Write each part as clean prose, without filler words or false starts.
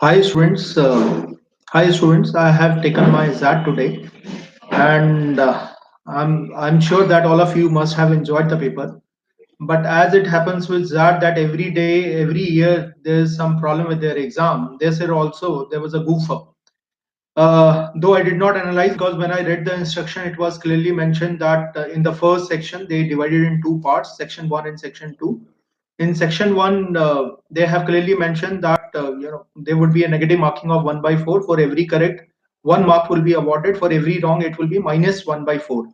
Hi students, I have taken my XAT today, and I'm sure that all of you must have enjoyed the paper. But as it happens with XAT, that every day, every year, there's some problem with their exam. This year also there was a goof up. Though I did not analyze because when I read the instruction, it was clearly mentioned that in the first section they divided in two parts, section one and section two. In section one, they have clearly mentioned that there would be a negative marking of 1/4 for every correct. 1 mark will be awarded for every wrong. It will be minus 1/4.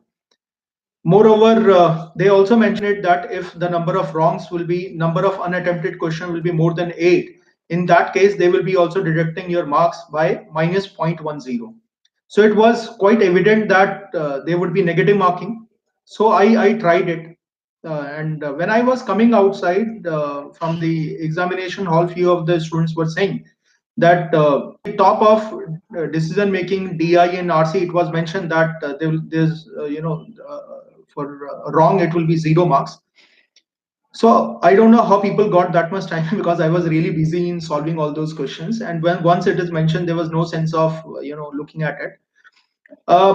Moreover, they also mention it that if the number of wrongs will be number of unattempted question will be more than 8, in that case they will be also deducting your marks by minus 0.10. So it was quite evident that there would be negative marking. So I tried it. And when I was coming outside from the examination hall, few of the students were saying that top of decision making DI and RC, it was mentioned that there's for wrong it will be 0 marks. So I don't know how people got that much time because I was really busy in solving all those questions. And when once it is mentioned, there was no sense of looking at it.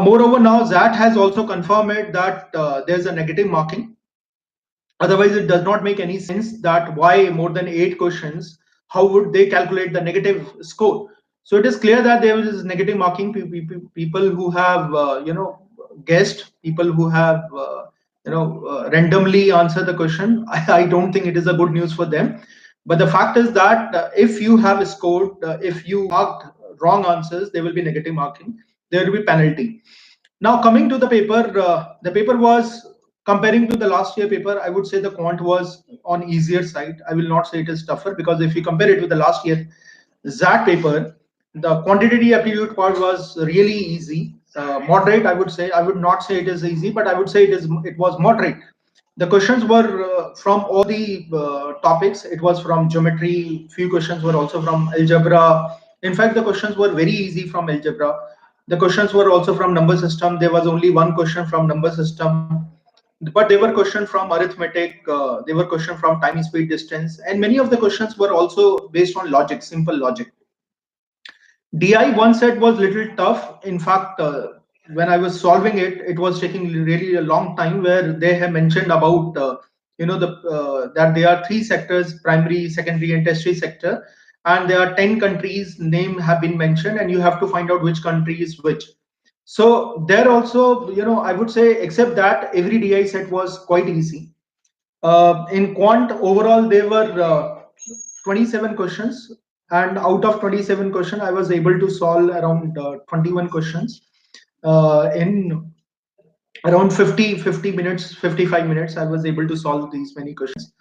Moreover, now XAT has also confirmed it that there's a negative marking. Otherwise, it does not make any sense that why more than 8 questions, how would they calculate the negative score? So it is clear that there is negative marking. People who have, guessed, people who have, randomly answered the question. I don't think it is a good news for them. But the fact is that if you have scored, if you marked wrong answers, there will be negative marking. There will be penalty. Now coming to the paper was comparing to the last year paper. I would say the quant was on easier side. I will not say it is tougher because if you compare it with the last year XAT paper, the quantitative aptitude part was really easy, moderate. I would say I would not say it is easy, but I would say it was moderate. The questions were from all the topics. It was from geometry. Few questions were also from algebra. In fact, the questions were very easy from algebra. The questions were also from number system. There was only one question from number system, but they were questions from arithmetic. They were questions from time, speed, distance, and many of the questions were also based on logic, simple logic. DI one set was little tough. In fact, when I was solving it, it was taking really a long time. Where they have mentioned about that there are three sectors: primary, secondary, and tertiary sector, and there are 10 countries name have been mentioned, and you have to find out which country is which. So there also, I would say, except that every DI set was quite easy. In quant overall, there were 27 questions, and out of 27 questions, I was able to solve around 21 questions in around 50 minutes, 55 minutes. I was able to solve these many questions.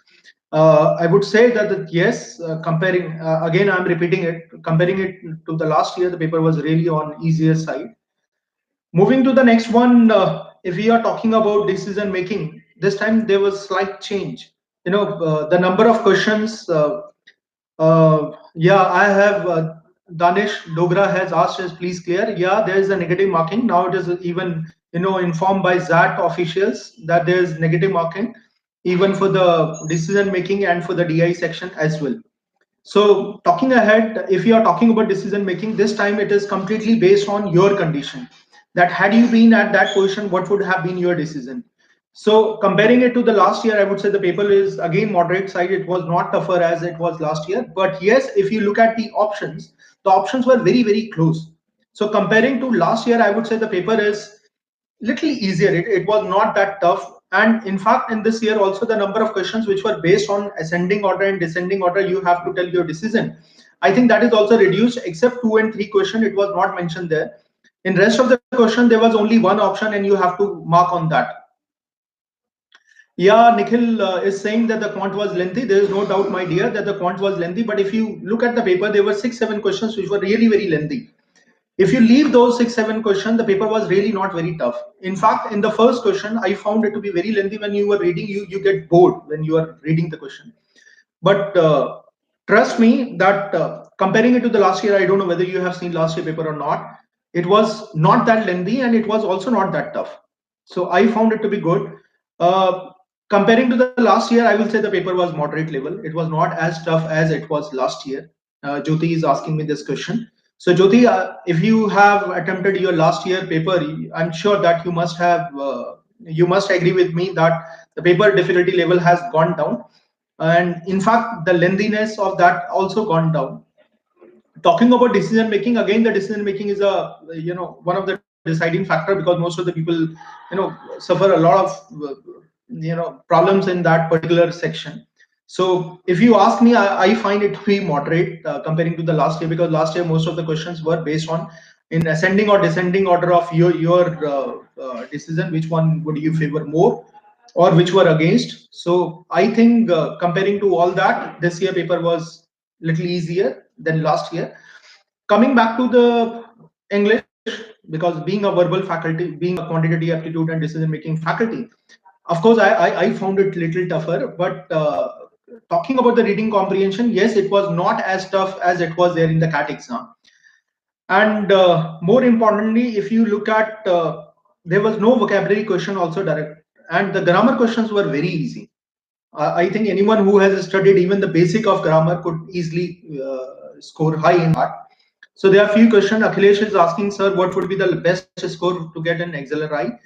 I would say that yes, comparing again, I'm repeating it. Comparing it to the last year, the paper was really on easier side. Moving to the next one, if we are talking about decision making, this time there was slight change. The number of questions. Yeah, I have. Danish Dogra has asked us, please clear. Yeah, there is a negative marking. Now it is even informed by XAT officials that there is negative marking, even for the decision making and for the DI section as well. So talking ahead, if you are talking about decision making, this time it is completely based on your condition. That had you been at that position, what would have been your decision? So comparing it to the last year, I would say the paper is again moderate side. It was not tougher as it was last year. But yes, if you look at the options were very, very close. So comparing to last year, I would say the paper is little easier. It was not that tough. And in fact, in this year also, the number of questions which were based on ascending order and descending order, you have to tell your decision. I think that is also reduced, except 2 and 3 questions. It was not mentioned there. In rest of the question, there was only one option, and you have to mark on that. Yeah, Nikhil is saying that the quant was lengthy. There is no doubt, my dear, that the quant was lengthy. But if you look at the paper, there were 6, 7 questions which were really very lengthy. If you leave those 6, 7 questions, the paper was really not very tough. In fact, in the first question, I found it to be very lengthy. When you were reading, you get bored when you are reading the question. But trust me that comparing it to the last year, I don't know whether you have seen last year paper or not. It was not that lengthy, and it was also not that tough. So I found it to be good. Uh, Comparing to the last year, I will say the paper was moderate level. It was not as tough as it was last year. Jyoti is asking me this question. So Jyoti, if you have attempted your last year paper, I'm sure that you must agree with me that the paper difficulty level has gone down, and in fact the lengthiness of that also gone down. Talking about decision making, again the decision making is a, one of the deciding factor, because most of the people, suffer a lot of problems in that particular section. So if you ask me, I find it to be moderate comparing to the last year, because last year most of the questions were based on in ascending or descending order of your decision, which one would you favor more or which were against. So I think comparing to all that, this year paper was little easier than last year. Coming back to the English, because being a verbal faculty, being a quantitative aptitude and decision making faculty, of course I found it little tougher. But talking about the reading comprehension, yes, it was not as tough as it was there in the CAT exam. And more importantly, if you look at, there was no vocabulary question also direct, and the grammar questions were very easy. I think anyone who has studied even the basic of grammar could easily score high in that. So there are few questions. Akhilesh is asking, sir, what would be the best score to get an XLRI?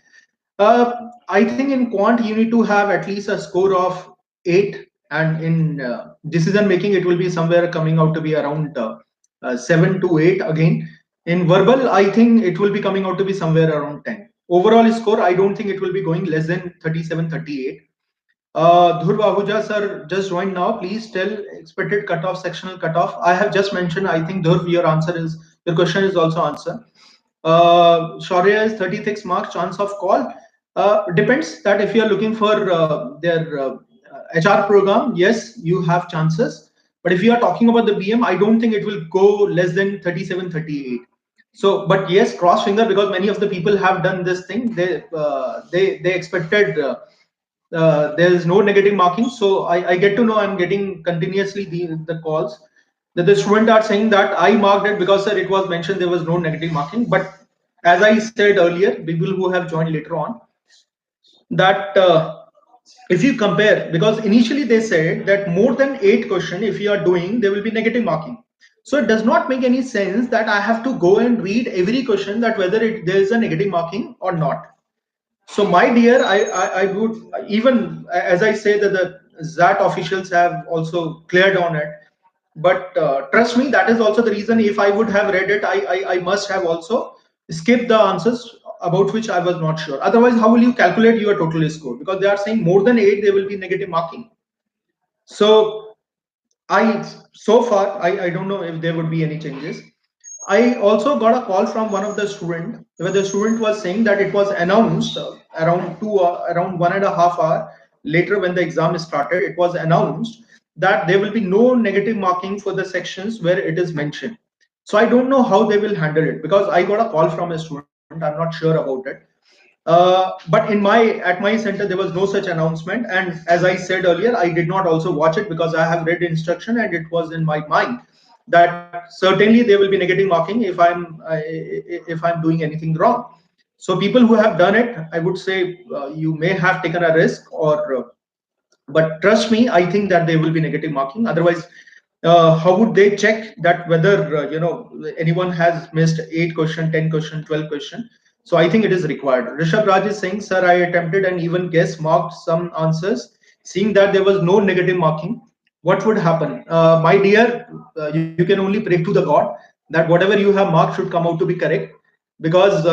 I think in quant you need to have at least a score of 8, and in decision making it will be somewhere coming out to be around 7 to 8 again. In verbal, I think it will be coming out to be somewhere around 10. Overall score, I don't think it will be going less than 37, 38. Dhruv Ahuja sir just joined now. Please tell expected cutoff, sectional cutoff. I have just mentioned. I think Dhruv, your question is also answered. Shaurya is 36 marks chance of call. Depends that if you are looking for their HR program, yes, you have chances. But if you are talking about the BM, I don't think it will go less than 37, 38. So, but yes, cross finger, because many of the people have done this thing. They expected. There is no negative marking. So I get to know, I'm getting continuously the calls that the student are saying that I marked it because sir, it was mentioned there was no negative marking. But as I said earlier, people who have joined later on, that if you compare, because initially they said that more than 8 questions, if you are doing, there will be negative marking. So it does not make any sense that I have to go and read every question that whether there is a negative marking or not. So, my dear, I would, even as I say that the XAT officials have also cleared on it. But trust me, that is also the reason. If I would have read it, I must have also skipped the answers about which I was not sure. Otherwise, how will you calculate your total score? Because they are saying more than 8, there will be negative marking. So I so far I don't know if there would be any changes. I also got a call from one of the student where the student was saying that it was announced around 1.5 hour later when the exam started. It was announced that there will be no negative marking for the sections where it is mentioned. So I don't know how they will handle it, because I got a call from a student. I'm not sure about it. But at my center there was no such announcement, and as I said earlier, I did not also watch it because I have read the instruction and it was in my mind that certainly there will be negative marking if I'm doing anything wrong. So people who have done it, I would say you may have taken a risk, or but trust me, I think that there will be negative marking. Otherwise, how would they check that whether anyone has missed 8 question, 10 question, 12 question? So I think it is required. Rishabh Raj is saying, sir, I attempted and even guess marked some answers, seeing that there was no negative marking. What would happen? My dear, you can only pray to the God that whatever you have marked should come out to be correct. Because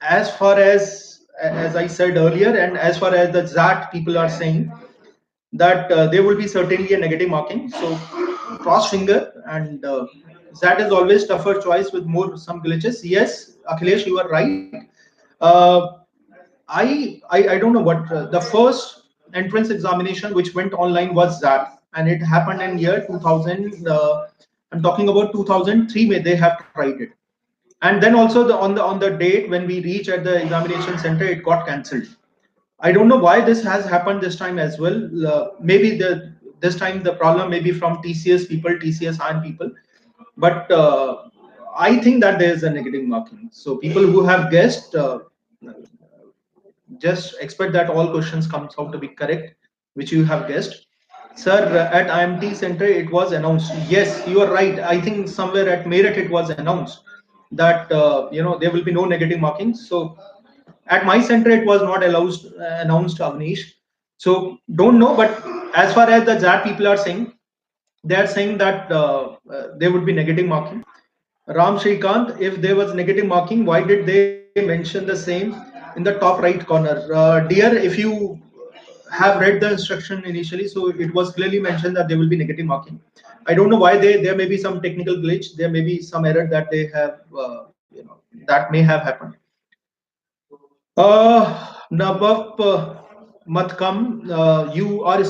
as far as I said earlier, and as far as the XAT people are saying, that there will be certainly a negative marking. So cross finger, and that is always tougher choice with more some glitches. Yes, Akhilesh, you are right. Uh, I don't know what the first entrance examination which went online was that, and it happened in year 2000. I'm talking about 2003. May they have tried it, and then also on the date when we reach at the examination center, it got cancelled. I don't know why this has happened this time as well. Maybe this time the problem may be from TCS people, TCS iron people, but I think that there is a negative marking. So people who have guessed, just expect that all questions comes out to be correct. which you have guessed. Sir, at IMT Center it was announced. Yes, you are right. I think somewhere at Meerut it was announced that there will be no negative marking. So at my center it was not allowed, announced, Avnish. So don't know, but as far as the JAT people are saying, they are saying that there would be negative marking. Ram Shrikant, if there was negative marking, why did they mention the same in the top right corner? Dear, if you have read the instruction initially, so it was clearly mentioned that there will be negative marking. I don't know why there may be some technical glitch, there may be some error that they have, that may have happened. Nabab Matkam, you are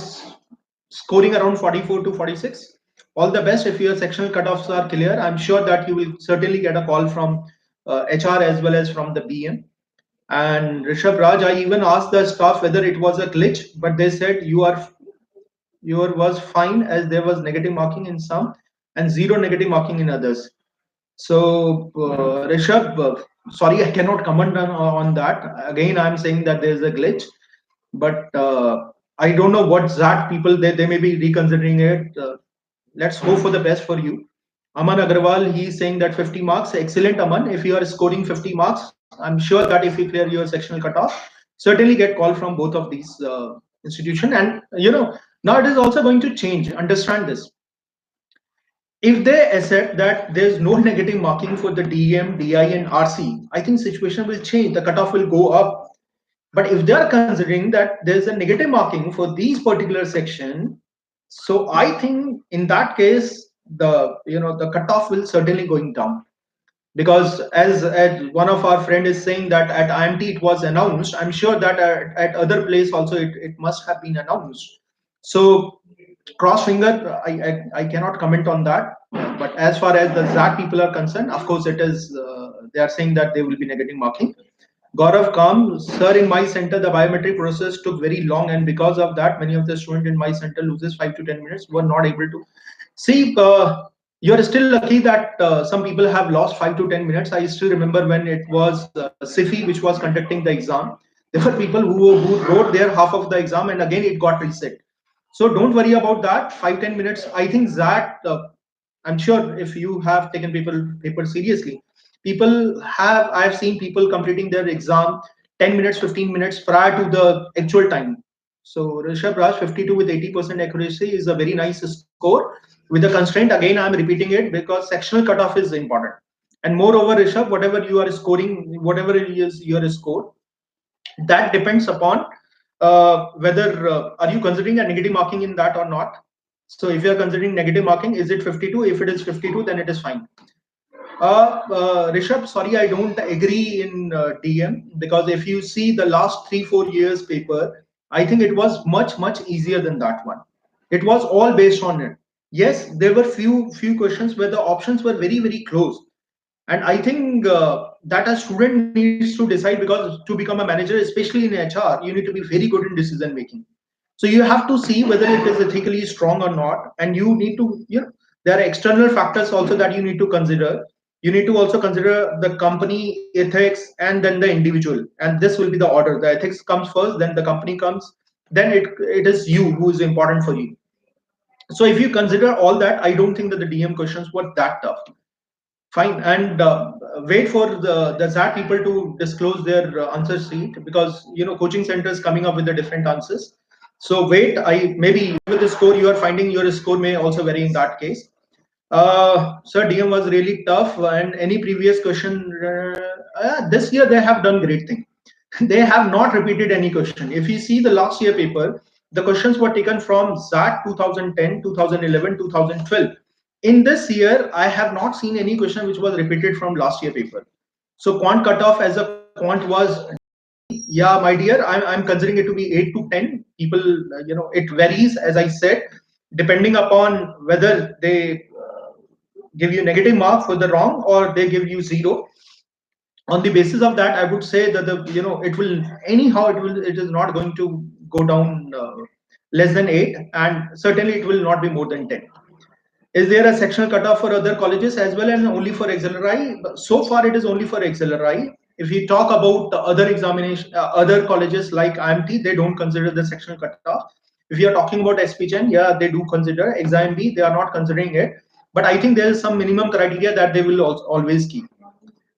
scoring around 44 to 46. All the best. If your sectional cutoffs are clear, I'm sure that you will certainly get a call from HR as well as from the BM. And Rishabh Raj, I even asked the staff whether it was a glitch, but they said your was fine as there was negative marking in some and zero negative marking in others. So, Rishabh, sorry, I cannot comment on that. Again, I'm saying that there's a glitch, but I don't know what that people they may be reconsidering it. Let's hope for the best for you. Aman Agarwal, he's saying that 50 marks. Excellent, Aman. If you are scoring 50 marks, I'm sure that if you clear your sectional cutoff, certainly get call from both of these institution. And now it is also going to change. Understand this. If they accept that there's no negative marking for the DEM, DI, and RC, I think situation will change. The cutoff will go up. But if they are considering that there's a negative marking for these particular section, so I think in that case the cutoff will certainly going down, because as one of our friend is saying that at IMT it was announced. I'm sure that at other place also it must have been announced. So cross finger, I cannot comment on that. But as far as the ZAT people are concerned, of course it is they are saying that there will be negative marking. Gaurav Kam, sir, in my center, the biometric process took very long, and because of that, many of the students in my center loses 5 to 10 minutes, were not able to see. You're still lucky that some people have lost 5 to 10 minutes. I still remember when it was SIFI which was conducting the exam. There were people who wrote their half of the exam, and again it got reset. So don't worry about that. 5 10 minutes. I think that I'm sure if you have taken paper seriously, people have. I've seen people completing their exam 10 minutes, 15 minutes prior to the actual time. So Rishabh Raj 52 with 80% accuracy is a very nice score. With the constraint, again I'm repeating it because sectional cutoff is important. And moreover, Rishabh, whatever you are scoring, whatever it is your score, that depends upon whether are you considering a negative marking in that or not. So if you are considering negative marking, is it 52? If it is 52, then it is fine. Rishabh, sorry, I don't agree in DM, because if you see the last 3 4 years paper, I think it was much easier than that one. It was all based on it. Yes, there were few questions where the options were very close, and I think that a student needs to decide, because to become a manager, especially in HR, you need to be very good in decision making. So you have to see whether it is ethically strong or not, and you need to, there are external factors also that you need to consider. You need to also consider the company ethics and then the individual, and this will be the order. The ethics comes first, then the company comes, then it is you who is important for you. So if you consider all that, I don't think that the DM questions were that tough. Fine, and wait for the ZAT people to disclose their answer sheet, because coaching centers coming up with the different answers. So wait, I maybe with the score you are finding, your score may also vary in that case. Sir, DM was really tough, and any previous question this year they have done great thing. They have not repeated any question. If you see the last year paper, the questions were taken from ZAT 2010, 2011, 2012. In this year, I have not seen any question which was repeated from last year paper. So quant cutoff as a quant was, yeah, my dear, I'm considering it to be 8 to 10 people. It varies, as I said, depending upon whether they give you negative mark for the wrong or they give you zero. On the basis of that, I would say that it will anyhow, it is not going to go down less than 8, and certainly it will not be more than 10. Is there a sectional cutoff for other colleges as well, and only for XLRI? So far it is only for XLRI. If we talk about the other examination, other colleges like IMT, they don't consider the sectional cutoff. If you are talking about SPChain, yeah, they do consider. XIMB, they are not considering it. But I think there is some minimum criteria that they will always keep.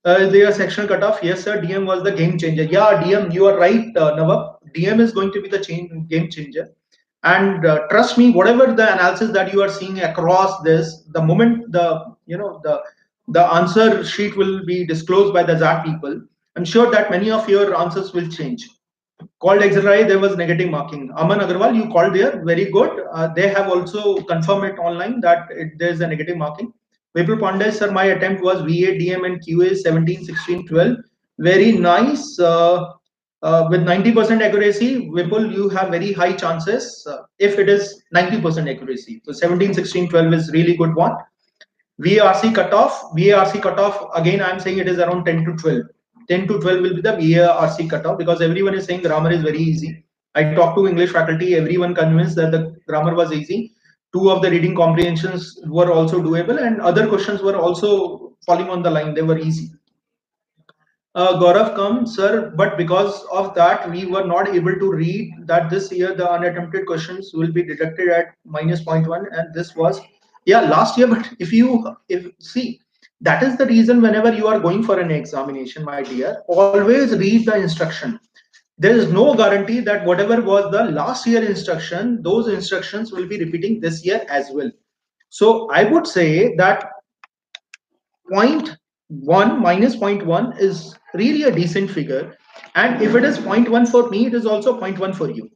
Their sectional cutoff, yes, sir. DM was the game changer. Yeah, DM, you are right, Nawab. DM is going to be the game changer. And trust me, whatever the analysis that you are seeing across this, the moment the answer sheet will be disclosed by the XAT people, I'm sure that many of your answers will change. Called XLI, there was negative marking. Aman Agarwal, you called there, very good. They have also confirmed it online that there's a negative marking. Vipul Pandey, sir, my attempt was VA, DM, and QA 17, 16, 12. Very nice. With 90% accuracy, Vipul, you have very high chances if it is 90% accuracy. So 17, 16, 12 is really good one. VARC cutoff, again, I'm saying it is around 10 to 12. 10 to 12 will be the VARC cutoff because everyone is saying grammar is very easy. I talked to English faculty, everyone convinced that the grammar was easy. Two of the reading comprehensions were also doable, and other questions were also falling on the line. They were easy. Gaurav come, sir, but because of that, we were not able to read that this year the unattempted questions will be deducted at minus zero point 0.1, and this was, yeah, last year. But if see, that is the reason whenever you are going for an examination, my dear, always read the instruction. There is no guarantee that whatever was the last year instruction, those instructions will be repeating this year as well. So I would say that point 0.1 minus 0.1 is really a decent figure. And if it is 0.1 for me, it is also 0.1 for you.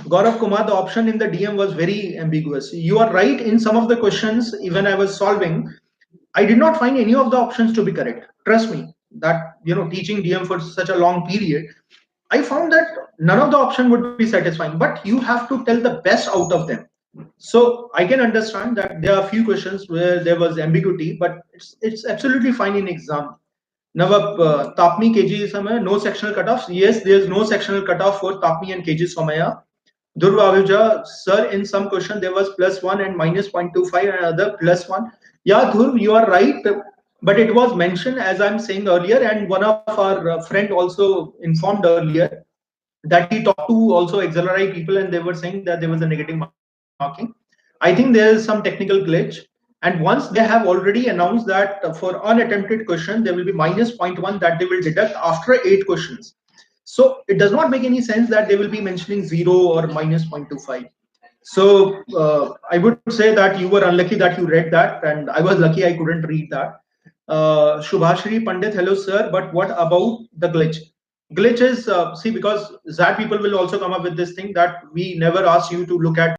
Gaurav Kumar, the option in the DM was very ambiguous. You are right in some of the questions, even I was solving, I did not find any of the options to be correct. Trust me, that teaching DM for such a long period, I found that none of the option would be satisfying, but you have to tell the best out of them. So I can understand that there are a few questions where there was ambiguity, but it's absolutely fine in exam. Now, Tapmi KG Samaya, no sectional cutoffs. Yes, there's no sectional cutoff for Tapmi and KG Samaya. Dhruv Ahuja, sir, in some question there was +1 and minus 0.25 and another +1. Yeah, Dhruv, you are right. But it was mentioned, as I'm saying earlier, and one of our friend also informed earlier that he talked to also XLRI people and they were saying that there was a negative marking. I think there is some technical glitch. And once they have already announced that for unattempted question, there will be minus 0.1 that they will deduct after 8 questions. So it does not make any sense that they will be mentioning 0 or minus 0.25. So I would say that you were unlucky that you read that, and I was lucky I couldn't read that. Shubhashri Pandit, hello sir, but what about the glitch? Glitch is, see, because ZAT people will also come up with this thing that we never asked you to look at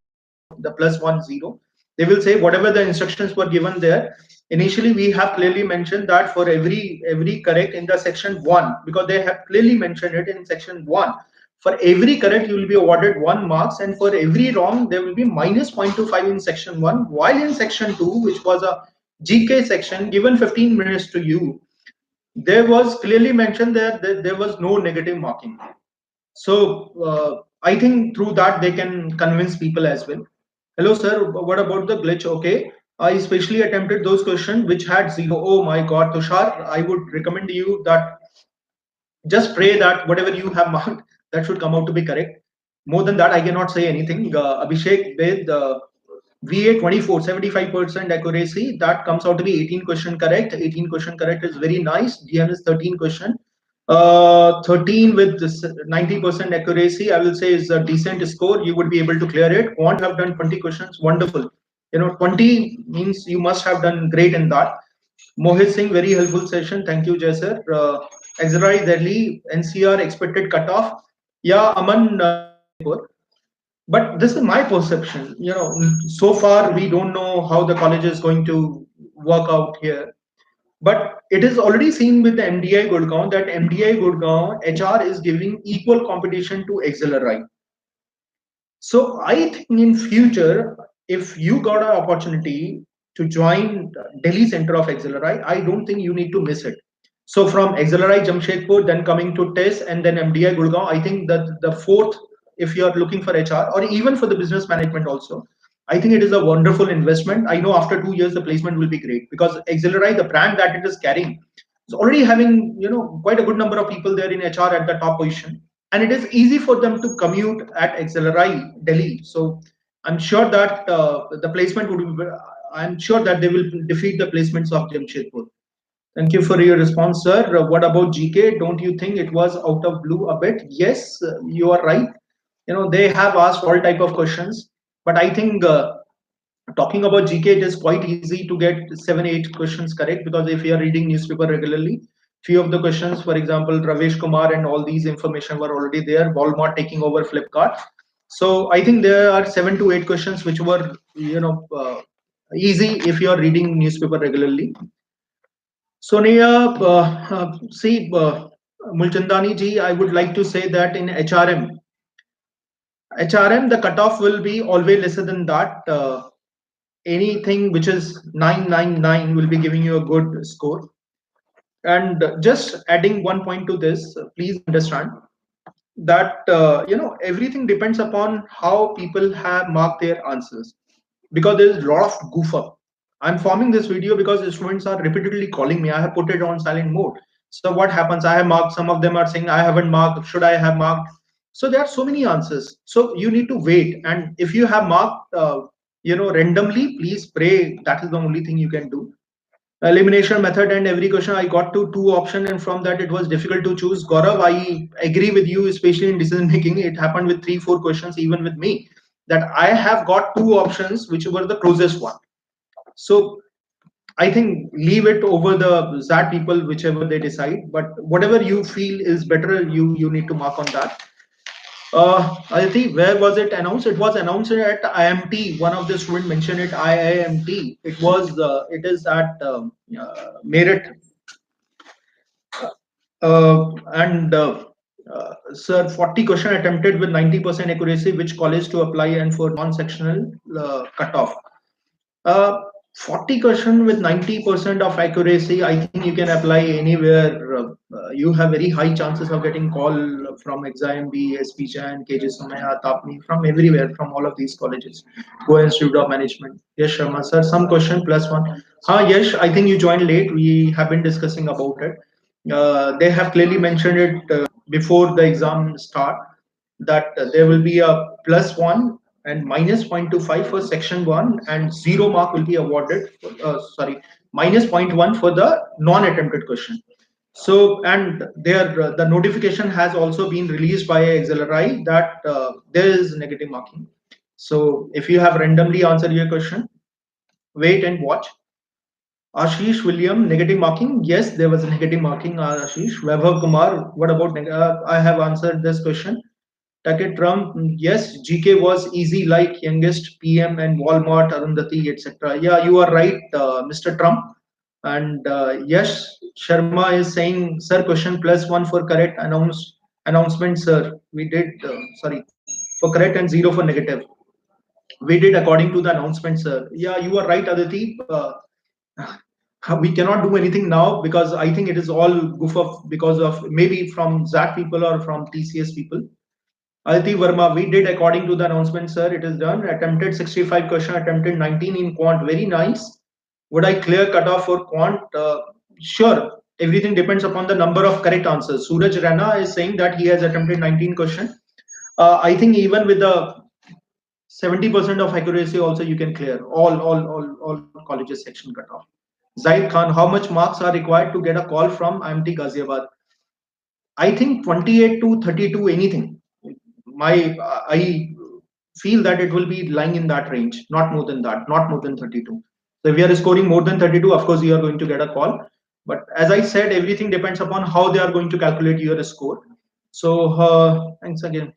the +1 0. They will say whatever the instructions were given there. Initially, we have clearly mentioned that for every correct in the section 1, because they have clearly mentioned it in section 1. For every correct, you will be awarded 1 marks, and for every wrong, there will be minus 0.25 in section 1. While in section 2, which was a GK section, given 15 minutes to you, there was clearly mentioned that there was no negative marking. So I think through that they can convince people as well. Hello, sir. What about the glitch? Okay. I especially attempted those questions which had 0. Oh my God, Tushar, I would recommend you that just pray that whatever you have marked, that should come out to be correct. More than that, I cannot say anything. Abhishek with VA 24, 75% accuracy, that comes out to be 18 question correct. 18 question correct is very nice. DM is 13 question. 13 with 90% accuracy, I will say is a decent score. You would be able to clear it. Want to have done 20 questions, wonderful. 20 means you must have done great in that. Mohit Singh, very helpful session. Thank you, Jay sir. XRI Delhi, NCR expected cutoff. Yeah, Aman, but this is my perception. So far we don't know how the college is going to work out here. But it is already seen with the MDI Gurgaon that MDI Gurgaon HR is giving equal competition to XLRI. So I think in future, if you got an opportunity to join Delhi Center of XLRI, I don't think you need to miss it. So from XLRI Jamshedpur, then coming to TES and then MDI Gurgaon, I think that the fourth, if you are looking for HR or even for the business management also, I think it is a wonderful investment. I know after 2 years the placement will be great because XLRI, the brand that it is carrying, is already having quite a good number of people there in HR at the top position. and it is easy for them to commute at XLRI Delhi. So I'm sure that the placement would be, I'm sure that they will defeat the placements of Jamshedpur. Thank you for your response, sir. What about GK? Don't you think it was out of blue a bit? Yes, you are right. They have asked all type of questions, but I think talking about GK, it is quite easy to get 7, 8 questions correct, because if you are reading newspaper regularly, few of the questions, for example, Ravesh Kumar and all these information were already there. Walmart taking over Flipkart. So I think there are 7 to 8 questions which were easy if you are reading newspaper regularly. Sonia, see, Mulchandani ji, I would like to say that in HRM, the cutoff will be always lesser than that. Anything which is 999 will be giving you a good score. And just adding one point to this, please understand that everything depends upon how people have marked their answers, because there is a lot of goof up. I'm forming this video because the students are repeatedly calling me. I have put it on silent mode. So what happens? I have marked. Some of them are saying I haven't marked. Should I have marked? So there are so many answers. So you need to wait. And if you have marked, randomly, please pray. That is the only thing you can do. Elimination method, and every question I got to two option, and from that it was difficult to choose. Gaurav, I agree with you, especially in decision making. It happened with 3, 4 questions, even with me, that I have got two options which were the closest one. So I think leave it over the ZAT people, whichever they decide. But whatever you feel is better, you need to mark on that. Aditi, where was it announced? It was announced at IMT. One of the students mentioned it. IIMT. It was. It is at Merit. And sir, 40 question attempted with 90% accuracy. Which college to apply and for non-sectional cutoff? Uh, 40 question with 90% of accuracy, I think you can apply anywhere. You have very high chances of getting call from XIMB, SPChan, KJ Somaya, Tapni, from everywhere, from all of these colleges. Go Institute of Management. Yes, Sharma sir, some question plus one. Yes, I think you joined late. We have been discussing about it. They have clearly mentioned it before the exam start, that there will be a +1 and -0.25 for section 1, and 0 mark will be awarded, sorry, -0.1 for the non-attempted question. So, and there the notification has also been released by XLRI that there is negative marking. So if you have randomly answered your question, wait and watch. Ashish William, negative marking. Yes, there was a negative marking. Ashish Vaibhav Kumar, what about? I have answered this question. Take Trump, yes, GK was easy like youngest PM and Walmart, Arundhati, etc. Yeah, you are right, Mr. Trump. And yes, Sharma is saying, sir, question +1 for correct announcement, sir. We did, sorry, for correct and 0 for negative. We did according to the announcement, sir. Yeah, you are right, Aditi. We cannot do anything now, because I think it is all goof up because of maybe from ZAT people or from TCS people. Aditi Verma, we did according to the announcement, sir. It is done. Attempted 65 question, attempted 19 in quant. Very nice. Would I clear cutoff for quant? Sure. Everything depends upon the number of correct answers. Suraj Rana is saying that he has attempted 19 question. I think even with the 70% of accuracy, also you can clear all colleges section cutoff. Zaid Khan, how much marks are required to get a call from IMT Ghaziabad? I think 28 to 32, anything. I feel that it will be lying in that range, not more than that, not more than 32. So if you are scoring more than 32, of course you are going to get a call. But as I said, everything depends upon how they are going to calculate your score. So thanks again.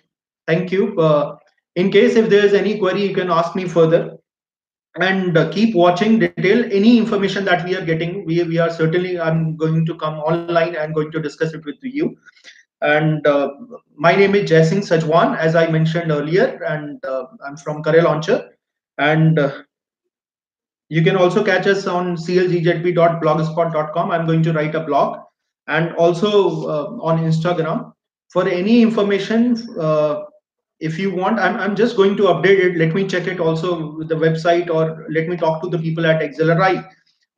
Thank you. In case if there is any query, you can ask me further, and keep watching detail. Any information that we are getting, we are certainly, I'm going to come online and going to discuss it with you. And my name is Jaising Sajwan, as I mentioned earlier, and I'm from Career Launcher. And you can also catch us on clgzb.blogspot.com. I'm going to write a blog, and also on Instagram. For any information, if you want, I'm just going to update it. Let me check it also with the website, or let me talk to the people at XLRI.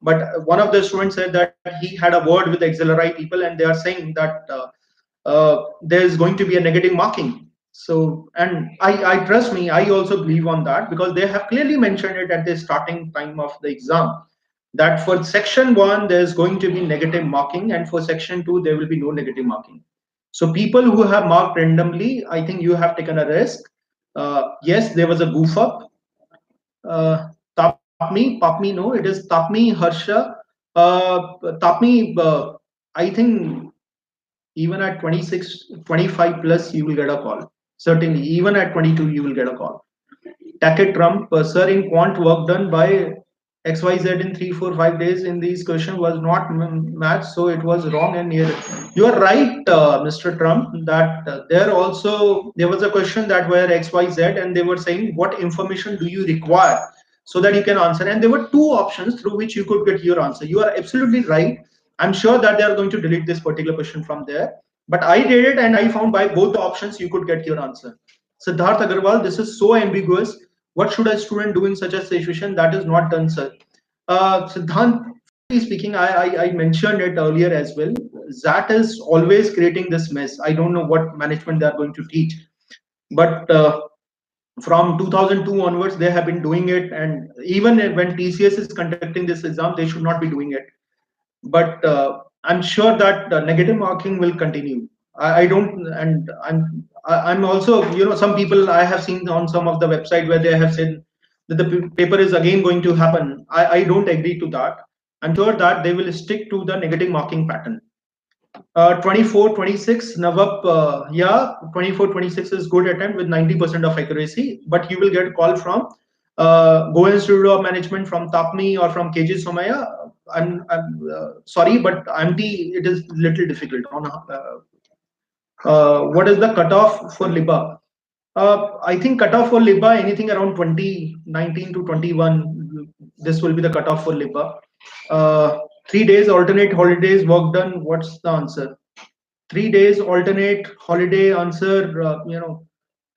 But one of the students said that he had a word with XLRI people, and they are saying that there's going to be a negative marking. So, and I trust me, I also believe on that because they have clearly mentioned it at the starting time of the exam that for section one, there's going to be negative marking, and for section two, there will be no negative marking. So, people who have marked randomly, I think you have taken a risk. Yes, there was a goof up. Tapmi, no, it is Tapmi, Harsha. Tapmi, I think even at 26, 25 plus, you will get a call. Certainly, even at 22, you will get a call. Tacket Trump, sir, in quant work done by XYZ in 3, 4, 5 days in these questions was not matched, so it was wrong and near. You are right, Mr. Trump, that there was a question that were XYZ and they were saying what information do you require so that you can answer, and there were two options through which you could get your answer. You are absolutely right. I'm sure that they are going to delete this particular question from there, but I did it and I found by both the options you could get your answer. Siddharth Agarwal, this is so ambiguous. What should a student do in such a situation? That is not done, sir. Siddharth, frankly speaking, I mentioned it earlier as well. XAT is always creating this mess. I don't know what management they are going to teach, but from 2002 onwards, they have been doing it. And even when TCS is conducting this exam, they should not be doing it. But I'm sure that negative marking will continue. I don't, and I'm also, some people I have seen on some of the website where they have said that the paper is again going to happen. I don't agree to that. I'm sure that they will stick to the negative marking pattern. 24, 26, Navap, yeah, 24, 26 is good attempt with 90% of accuracy, but you will get call from Go Institute of Management, from Tapmi or from KG Somaya. I'm sorry, but MT, it is little difficult. What is the cutoff for LIBA? I think cutoff for LIBA, anything around 2019 to 21, this will be the cutoff for LIBA. 3 days alternate holidays work done. What's the answer? 3 days alternate holiday answer.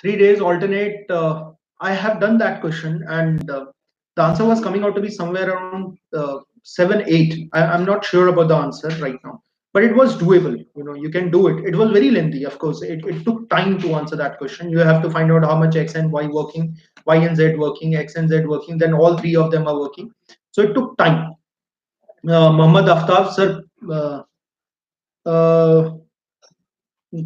3 days alternate. I have done that question, and the answer was coming out to be somewhere around 7, 8. I'm not sure about the answer right now, but it was doable. You can do it. It was very lengthy, of course. It took time to answer that question. You have to find out how much X and Y working, Y and Z working, X and Z working. Then all three of them are working. So it took time. Muhammad Aftab, sir. Uh,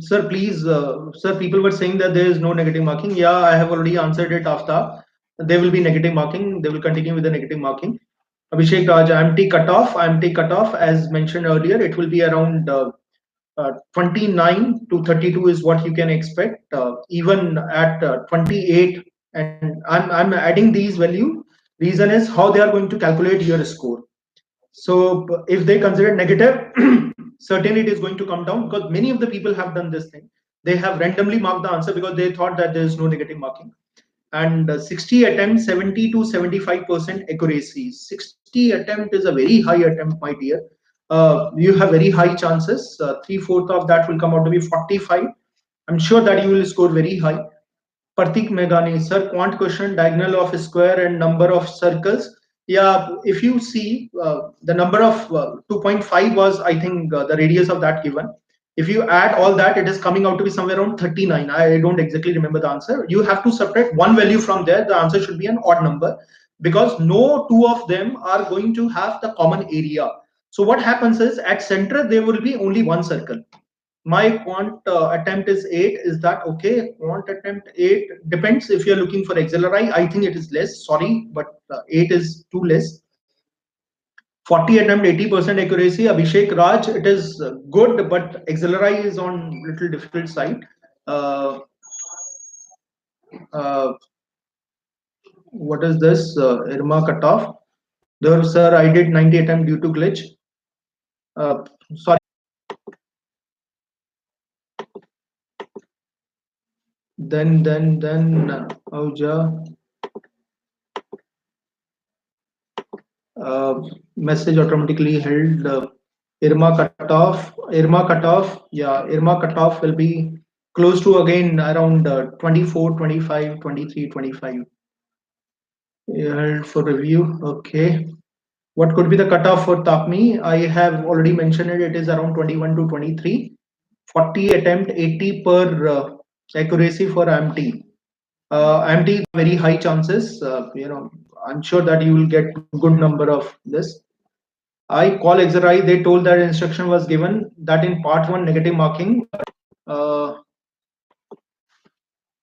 Sir, please, sir, people were saying that there is no negative marking. Yeah, I have already answered it after. There will be negative marking. They will continue with the negative marking. Abhishek Raj, IMT cutoff, as mentioned earlier, it will be around 29 to 32 is what you can expect. Even at 28, and I'm adding these value. Reason is how they are going to calculate your score. So if they consider negative, certainly it is going to come down because many of the people have done this thing. They have randomly marked the answer because they thought that there is no negative marking. And 60 attempts, 70 to 75% accuracy. 60 attempt is a very high attempt, my dear. You have very high chances. 3/4 of that will come out to be 45. I'm sure that you will score very high. Partik Meghani, sir, quant question, diagonal of a square and number of circles. Yeah, if you see the number of 2.5 was, I think, the radius of that given. If you add all that, it is coming out to be somewhere around 39. I don't exactly remember the answer. You have to subtract one value from there. The answer should be an odd number because no two of them are going to have the common area. So what happens is at center, there will be only one circle. My quant attempt is 8. Is that okay? Quant attempt 8 depends if you're looking for auxiliary. I think it is less. Sorry, but 8 is too less. 40 attempt, 80% accuracy. Abhishek Raj, it is good, but auxiliary is on little difficult side. Uh, uh, what is this? Irma cutoff. There, sir, I did 90 attempt due to glitch. Sorry. Then, message automatically held. Irma cutoff will be close to again around 24, 25, 23, 25. Held for review. Okay. What could be the cutoff for Tapmi? I have already mentioned it. It is around 21 to 23. 40 attempt, 80 per accuracy for MT. MT very high chances. I'm sure that you will get good number of this. I call XRI. They told that instruction was given that in part one negative marking. Uh,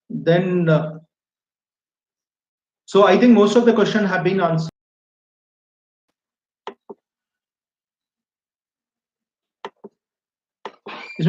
then so I think most of the question have been answered.